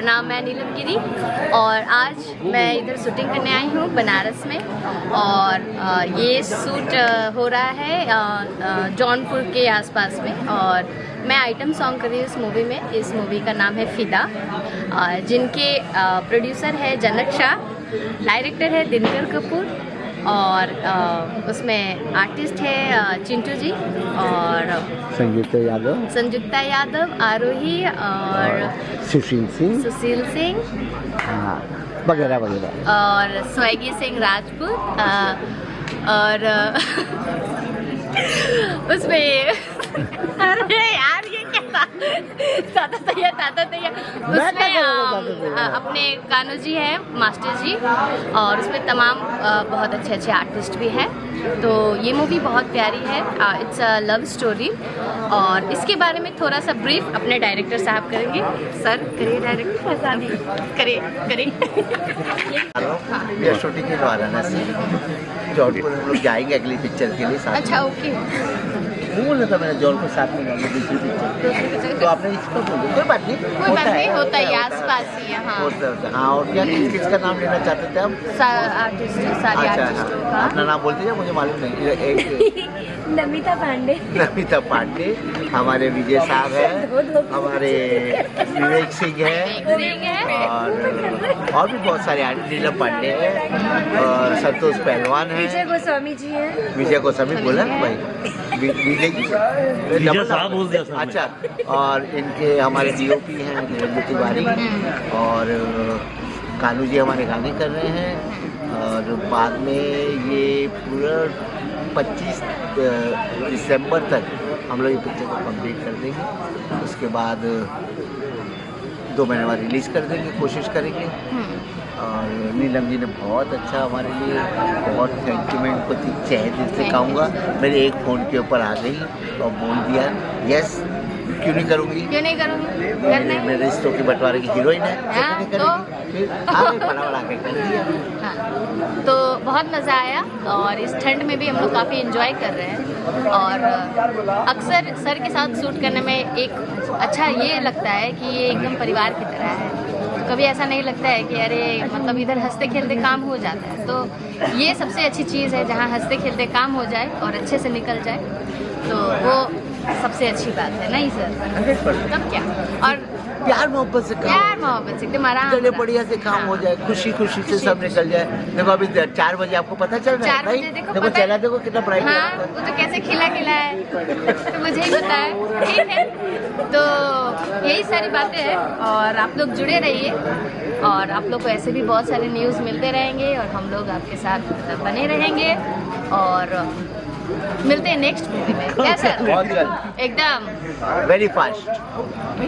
नाम मैं नीलम गिरी और आज मैं इधर शूटिंग करने आई हूँ बनारस में। और ये शूट हो रहा है जौनपुर के आसपास में। और मैं आइटम सॉन्ग कर रही हूँ इस मूवी में। इस मूवी का नाम है फिदा, जिनके प्रोड्यूसर है जन्नत शाह, डायरेक्टर है दिनकर कपूर और उसमें आर्टिस्ट है चिंटू जी और संयुक्ता यादव, आरोही और सुशील सिंह वगैरह वगैरह और स्वैगी सिंह राजपूत और उसमें अरे यार ये क्या था, ताता तैया उसमें अपने कानू जी है, मास्टर जी, और उसमें तमाम बहुत अच्छे अच्छे आर्टिस्ट भी हैं। तो ये मूवी बहुत प्यारी है, इट्स अ लव स्टोरी। और इसके बारे में थोड़ा सा ब्रीफ अपने डायरेक्टर साहब करेंगे। सर करिए, डायरेक्टर करिए। ये शूटिंग के वाराणसी जौनपुर हम लोग जाएंगे अगली पिक्चर के लिए साथ। अच्छा ओके, बोला था मैंने जौनपुर साथ में जाएंगे दूसरी पिक्चर, तो आपने इसको बोल दिया। कोई बात नहीं, होता है आस-पास ही है। हाँ, और क्या किसका नाम लेना चाहते थे आप? आर्टिस्ट, सारे आर्टिस्टों का। अपना नाम बोलते हैं, मुझे मालूम नहीं। नमिता पांडे, हमारे विजय साहब है, हमारे विवेक सिंह है और भी बहुत सारे आर्टिस्ट, नीलम पांडे है और संतोष पहलवान है, विजय गोस्वामी बोला भाई, विजय साहब बोल दिया। अच्छा, और इनके हमारे DOP हैं निरंजन तिवारी और कानू जी हमारे गाने कर रहे हैं। और बाद में ये पूरा 25 दिसंबर तक हम लोग ये पिक्चर को कंप्लीट कर देंगे। उसके बाद 2 महीने बाद रिलीज़ कर देंगे, कोशिश करेंगे। और नीलम जी ने बहुत अच्छा हमारे लिए, बहुत थैंक यू, मैं इनको तहे दिल से कहूँगा। मेरे एक फ़ोन के ऊपर आ गई और बोल दिया यस, क्यों नहीं करूँगी मेरे रिश्तों की बंटवारे की हीरोइन है, तो बड़ा के कर दिया। तो बहुत मज़ा आया और इस ठंड में भी हम लोग काफ़ी एंजॉय कर रहे हैं। और अक्सर सर के साथ शूट करने में एक अच्छा ये लगता है कि ये एकदम परिवार की तरह है। कभी ऐसा नहीं लगता है कि अरे मतलब इधर हंसते खेलते काम हो जाता है। तो ये सबसे अच्छी चीज़ है, जहाँ हंसते खेलते काम हो जाए और अच्छे से निकल जाए, तो वो सबसे अच्छी बात है। नहीं सर, तब क्या। और प्यार मोहब्बत से एकदम आराम से बढ़िया से काम हो जाए, खुशी से सब निकल जाए। देखो अभी 4 बजे आपको पता चल रहा है भाई, देखो चला, देखो कितना ब्राइट है। हाँ, वो तो कैसे खिला है तो मुझे ही पता है। ठीक है, तो यही सारी बातें हैं और आप लोग जुड़े रहिए और आप लोग को ऐसे भी बहुत सारे न्यूज़ मिलते रहेंगे और हम लोग आपके साथ बने रहेंगे और मिलते हैं नेक्स्ट मूवी में। क्या सर? बहुत एकदम वेरी फास्ट।